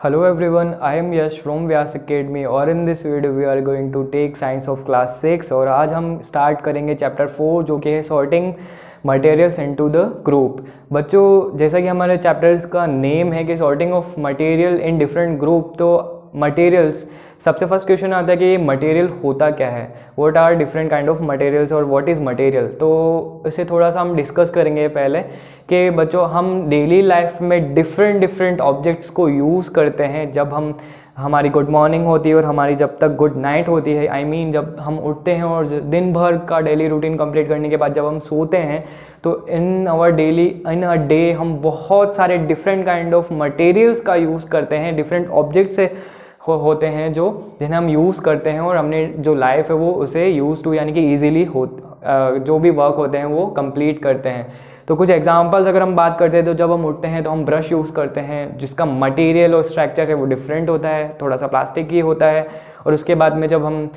Hello everyone, I am Yash from Vyas Academy और in this video we are going to take science of class 6 और आज हम start करेंगे chapter 4 जो कि है sorting materials into the group. बच्चों, जैसा कि हमारे चैप्टर्स का नेम है कि sorting of material in different group, तो मटेरियल्स सबसे फर्स्ट क्वेश्चन आता है कि मटेरियल होता क्या है, what are different kind of materials और व्हाट इज़ मटेरियल। तो इसे थोड़ा सा हम डिस्कस करेंगे पहले कि बच्चों हम डेली लाइफ में डिफरेंट ऑब्जेक्ट्स को यूज़ करते हैं जब हमारी गुड मॉर्निंग होती है और हमारी जब तक गुड नाइट होती है। आई मीन जब हम उठते हैं और दिन भर का डेली रूटीन कंप्लीट करने के बाद जब हम सोते हैं तो इन अ डे हम बहुत सारे डिफरेंट काइंड ऑफ मटेरियल्स का यूज़ करते हैं, डिफरेंट ऑब्जेक्ट से होते हैं जो जिन्हें हम यूज़ करते हैं और हमने जो लाइफ है वो उसे यूज़ टू यानी कि ईजिली जो भी वर्क होते हैं वो कंप्लीट करते हैं। तो कुछ एग्जांपल्स अगर हम बात करते हैं तो जब हम उठते हैं तो हम ब्रश यूज़ करते हैं जिसका मटेरियल और स्ट्रक्चर है वो डिफरेंट होता है, थोड़ा सा प्लास्टिक ही होता है। और उसके बाद में जब हम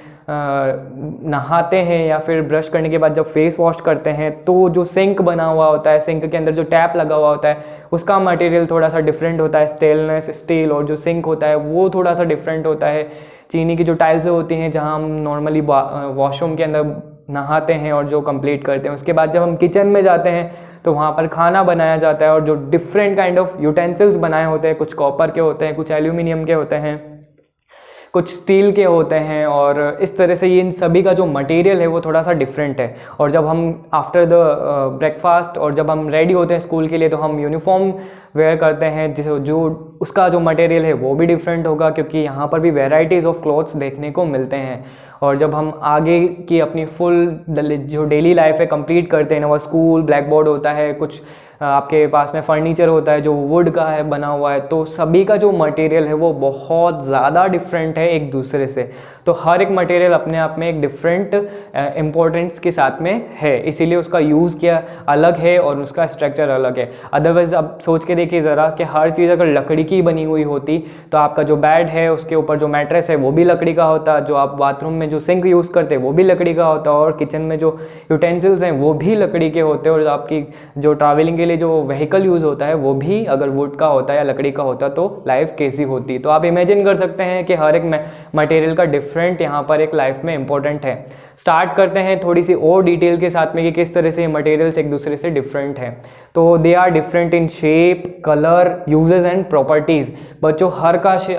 नहाते हैं या फिर ब्रश करने के बाद जब फेस वॉश करते हैं तो जो सिंक बना हुआ होता है, सिंक के अंदर जो टैप लगा हुआ होता है उसका मटेरियल थोड़ा सा डिफरेंट होता है, स्टेनलेस स्टील। और जो सिंक होता है वो थोड़ा सा डिफरेंट होता है। चीनी की जो टाइल्स होती हैं जहाँ हम नॉर्मली वॉशरूम के अंदर नहाते हैं और जो कंप्लीट करते हैं, उसके बाद जब हम किचन में जाते हैं तो वहाँ पर खाना बनाया जाता है और जो डिफरेंट काइंड ऑफ यूटेंसिल्स बनाए होते हैं, कुछ कॉपर के होते हैं, कुछ एल्यूमिनियम के होते हैं, कुछ स्टील के होते हैं। और इस तरह से ये इन सभी का जो मटेरियल है वो थोड़ा सा डिफरेंट है। और जब हम आफ्टर द ब्रेकफास्ट और जब हम रेडी होते हैं स्कूल के लिए तो हम यूनिफॉर्म वेयर करते हैं जो उसका जो मटेरियल है वो भी डिफरेंट होगा क्योंकि यहाँ पर भी वेराइटीज़ ऑफ क्लॉथ्स देखने को मिलते हैं। और जब हम आगे की अपनी फुल जो डेली लाइफ है कंप्लीट करते हैं ना, वो स्कूल ब्लैक बोर्ड होता है, कुछ आपके पास में फर्नीचर होता है जो वुड का है बना हुआ है, तो सभी का जो मटेरियल है वो बहुत ज़्यादा डिफरेंट है एक दूसरे से। तो हर एक मटेरियल अपने आप में एक डिफरेंट इम्पोर्टेंस के साथ में है, इसीलिए उसका यूज़ किया अलग है और उसका स्ट्रक्चर अलग है। अदरवाइज अब सोच के देखिए ज़रा कि हर चीज़ अगर लकड़ी की बनी हुई होती तो आपका जो बेड है उसके ऊपर जो मैट्रेस है वो भी लकड़ी का होता, जो आप बाथरूम में जो सिंक यूज़ करते हैं वो भी लकड़ी का होता, और किचन में जो यूटेंसिल्स हैं वो भी लकड़ी के होते, और आपकी जो ट्रैवलिंग के लिए जो व्हीकल यूज़ होता है वो भी अगर वुड का होता है या लकड़ी का होता तो लाइफ कैसी होती। तो आप इमेजिन कर सकते हैं कि हर एक मटेरियल का डिफरेंट यहाँ पर एक लाइफ में इंपॉर्टेंट है। स्टार्ट करते हैं थोड़ी सी और डिटेल के साथ में कि किस तरह से मटेरियल्स एक दूसरे से डिफरेंट हैं। तो they are different in shape, colour, uses and properties. बच्चों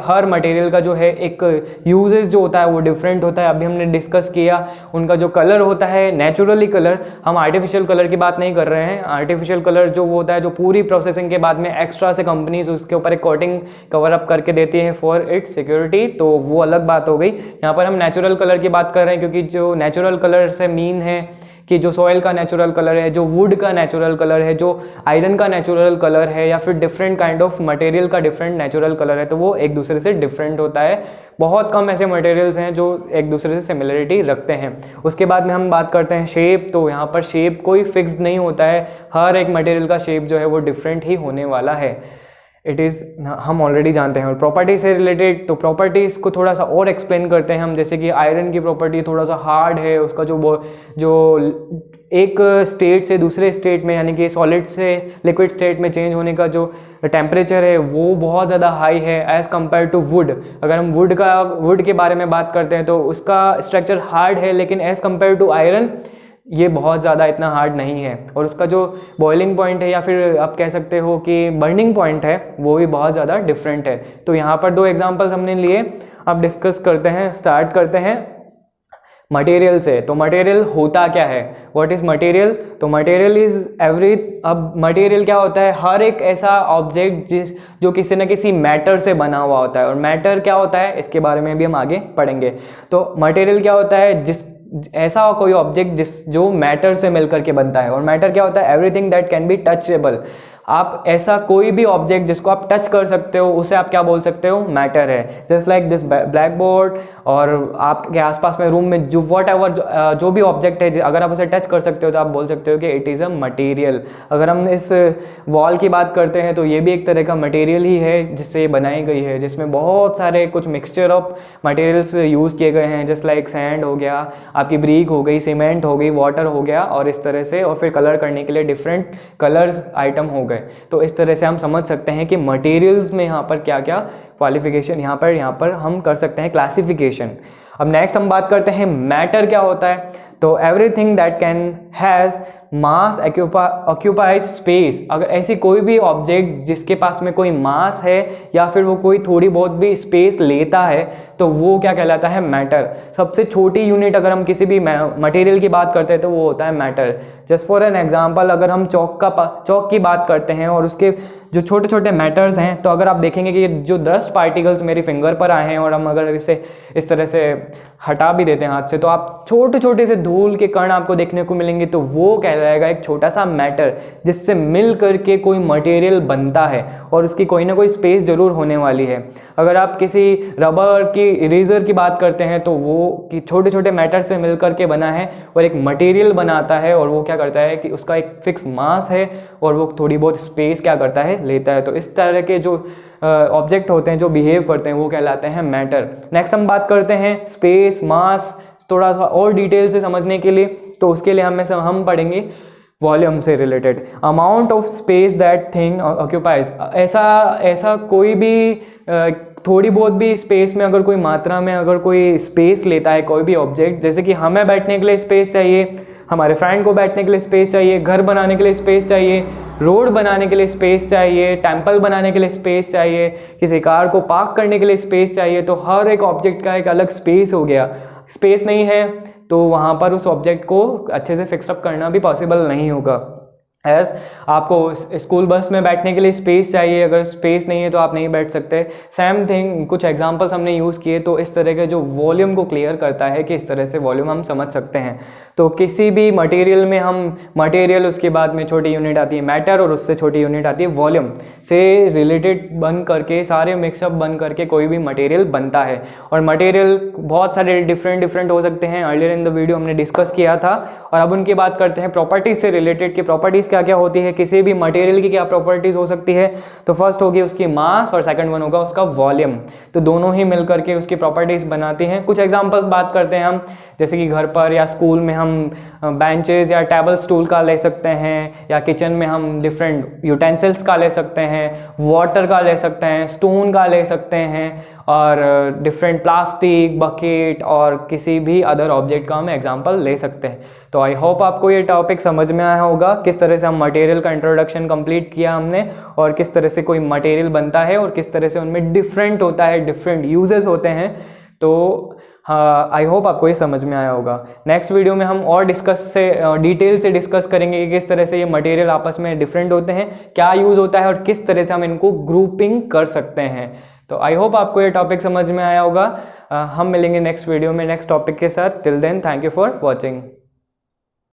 हर मटेरियल का जो है एक यूजेस जो होता है वो डिफरेंट होता है। अभी हमने डिस्कस किया उनका जो कलर होता है नेचुरली कलर, हम आर्टिफिशियल कलर की बात नहीं कर रहे हैं। आर्टिफिशियल कलर जो वो होता है जो पूरी प्रोसेसिंग के बाद में एक्स्ट्रा से कंपनीज उसके ऊपर एक कोटिंग कवर अप करके देती हैं फॉर इट्स सिक्योरिटी, तो वो अलग बात हो गई। यहाँ पर हम नेचुरल कलर की बात कर रहे हैं क्योंकि जो नेचुरल कलर से मीन है कि जो सॉइल का नेचुरल कलर है, जो वुड का नेचुरल कलर है, जो आयरन का नेचुरल कलर है, या फिर डिफरेंट काइंड ऑफ मटेरियल का डिफरेंट नेचुरल कलर है, तो वो एक दूसरे से डिफरेंट होता है। बहुत कम ऐसे मटेरियल्स हैं जो एक दूसरे से सिमिलरिटी रखते हैं। उसके बाद में हम बात करते हैं शेप। तो यहाँ पर शेप कोई फिक्स्ड नहीं होता है, हर एक मटेरियल का शेप जो है वो डिफरेंट ही होने वाला है। इट इज़ हम ऑलरेडी जानते हैं। और प्रॉपर्टी से रिलेटेड तो प्रॉपर्टीज़ को थोड़ा सा और एक्सप्लेन करते हैं हम, जैसे कि आयरन की प्रॉपर्टी थोड़ा सा हार्ड है, उसका जो एक स्टेट से दूसरे स्टेट में यानी कि सॉलिड से लिक्विड स्टेट में चेंज होने का जो टेम्परेचर है वो बहुत ज़्यादा हाई है एज़ कम्पेयर टू वुड। अगर हम वुड के बारे में बात करते हैं तो उसका स्ट्रक्चर हार्ड है, लेकिन एज़ कम्पेयर टू आयरन ये बहुत ज़्यादा इतना हार्ड नहीं है। और उसका जो बॉइलिंग पॉइंट है या फिर आप कह सकते हो कि बर्निंग पॉइंट है वो भी बहुत ज़्यादा डिफरेंट है। तो यहाँ पर दो एग्जांपल्स हमने लिए, अब डिस्कस करते हैं, स्टार्ट करते हैं मटेरियल से। तो मटेरियल होता क्या है, व्हाट इज़ मटेरियल? तो मटेरियल इज़ अब मटेरियल क्या होता है? हर एक ऐसा ऑब्जेक्ट जो किसी न किसी मैटर से बना हुआ होता है। और मैटर क्या होता है इसके बारे में भी हम आगे पढ़ेंगे। तो मटेरियल क्या होता है? ऐसा कोई ऑब्जेक्ट जो मैटर से मिलकर के बनता है। और मैटर क्या होता है? Everything that can be touchable. आप ऐसा कोई भी ऑब्जेक्ट जिसको आप टच कर सकते हो उसे आप क्या बोल सकते हो? मैटर है। Just like this black board, और आपके आसपास में रूम में जो वॉट एवर जो भी ऑब्जेक्ट है अगर आप उसे टच कर सकते हो तो आप बोल सकते हो कि इट इज़ अ मटेरियल। अगर हम इस वॉल की बात करते हैं तो ये भी एक तरह का मटेरियल ही है जिससे ये बनाई गई है, जिसमें बहुत सारे कुछ मिक्सचर ऑफ मटेरियल्स यूज़ किए गए हैं, जस्ट लाइक सैंड हो गया, आपकी ब्रिक हो गई, सीमेंट हो गई, वाटर हो गया, और इस तरह से। और फिर कलर करने के लिए डिफरेंट कलर्स आइटम हो गए। तो इस तरह से हम समझ सकते हैं कि मटेरियल्स में यहाँ पर क्या क्या क्वालिफिकेशन, यहाँ पर हम कर सकते हैं क्लासिफिकेशन। अब नेक्स्ट हम बात करते हैं मैटर क्या होता है। तो everything that can has mass occupies space, अगर ऐसी कोई भी ऑब्जेक्ट जिसके पास में कोई मास है या फिर वो कोई थोड़ी बहुत भी स्पेस लेता है तो वो क्या कहलाता है, मैटर। सबसे छोटी यूनिट अगर हम किसी भी मटेरियल की बात करते हैं तो वो होता है matter. Just for an example, अगर हम चौक की बात करते हैं और उसके जो छोटे छोटे मैटर्स हैं, तो अगर आप देखेंगे कि जो डस्ट पार्टिकल्स मेरी फिंगर पर आए हैं और हम अगर इसे इस तरह से हटा भी देते हैं हाथ से, तो आप छोटे छोटे से धूल के कण आपको देखने को मिलेंगे, तो वो कहलाएगा एक छोटा सा मैटर, जिससे मिल करके कोई मटेरियल बनता है और उसकी कोई ना कोई स्पेस जरूर होने वाली है। अगर आप किसी रबर की इरेजर की बात करते हैं तो वो कि छोटे छोटे मैटर से मिल करके बना है और एक मटेरियल बनाता है, और वो क्या करता है कि उसका एक फिक्स मास है और वो थोड़ी बहुत स्पेस क्या करता है, लेता है। तो इस तरह के जो ऑब्जेक्ट होते हैं जो बिहेव करते हैं वो कहलाते हैं मैटर। नेक्स्ट हम बात करते हैं स्पेस, मास, थोड़ा सा और डिटेल से समझने के लिए, तो उसके लिए हम पढ़ेंगे वॉल्यूम से related. Amount of space that thing occupies, ऐसा कोई भी थोड़ी बहुत भी स्पेस में अगर कोई मात्रा में अगर कोई स्पेस लेता है कोई भी ऑब्जेक्ट, जैसे कि हमें बैठने के लिए स्पेस चाहिए, हमारे फ्रेंड को बैठने के लिए स्पेस चाहिए, घर बनाने के लिए स्पेस चाहिए, रोड बनाने के लिए स्पेस चाहिए, टेंपल बनाने के लिए स्पेस चाहिए, किसी कार को पार्क करने के लिए स्पेस चाहिए। तो हर एक ऑब्जेक्ट का एक अलग स्पेस हो गया। स्पेस नहीं है तो वहाँ पर उस ऑब्जेक्ट को अच्छे से फिक्सअप करना भी पॉसिबल नहीं होगा। एज आपको स्कूल बस में बैठने के लिए स्पेस चाहिए, अगर स्पेस नहीं है तो आप नहीं बैठ सकते। सेम थिंग, कुछ एग्जांपल्स हमने यूज़ किए, तो इस तरह के जो वॉल्यूम को क्लियर करता है कि इस तरह से वॉल्यूम हम समझ सकते हैं। तो किसी भी मटेरियल में हम मटेरियल, उसके बाद में छोटी यूनिट आती है मैटर, और उससे छोटी यूनिट आती है वॉल्यूम, से रिलेटेड बन करके सारे मिक्सअप बन करके कोई भी मटेरियल बनता है। और मटेरियल बहुत सारे डिफरेंट हो सकते हैं, अर्लियर इन द वीडियो हमने डिस्कस किया था। और अब उनकी बात करते हैं प्रॉपर्टीज से रिलेटेड कि प्रॉपर्टीज क्या क्या होती है, किसी भी मटेरियल की क्या प्रॉपर्टीज हो सकती है। तो फर्स्ट होगी उसकी मास और सेकंड वन होगा उसका वॉल्यूम। तो दोनों ही मिल करके उसकी प्रॉपर्टीज बनाती हैं। कुछ एग्जांपल्स बात करते हैं हम, जैसे कि घर पर या स्कूल में हम बेंचेस या टेबल स्टूल का ले सकते हैं, या किचन में हम डिफरेंट यूटेंसिल्स का ले सकते हैं, वाटर का ले सकते हैं, स्टोन का ले सकते हैं, और डिफरेंट प्लास्टिक, बकेट और किसी भी अदर ऑब्जेक्ट का हम एग्जांपल ले सकते हैं। तो आई होप आपको ये टॉपिक समझ में आया होगा, किस तरह से हम मटेरियल का इंट्रोडक्शन कंप्लीट किया हमने, और किस तरह से कोई मटेरियल बनता है और किस तरह से उनमें डिफरेंट होता है, डिफरेंट यूजेस होते हैं। तो हाँ, आई होप आपको ये समझ में आया होगा। नेक्स्ट वीडियो में हम और डिटेल से डिस्कस करेंगे कि किस तरह से ये मटेरियल आपस में डिफरेंट होते हैं, क्या यूज़ होता है और किस तरह से हम इनको ग्रुपिंग कर सकते हैं। तो आई होप आपको ये टॉपिक समझ में आया होगा। हम मिलेंगे नेक्स्ट वीडियो में नेक्स्ट टॉपिक के साथ। Till then, thank you for watching.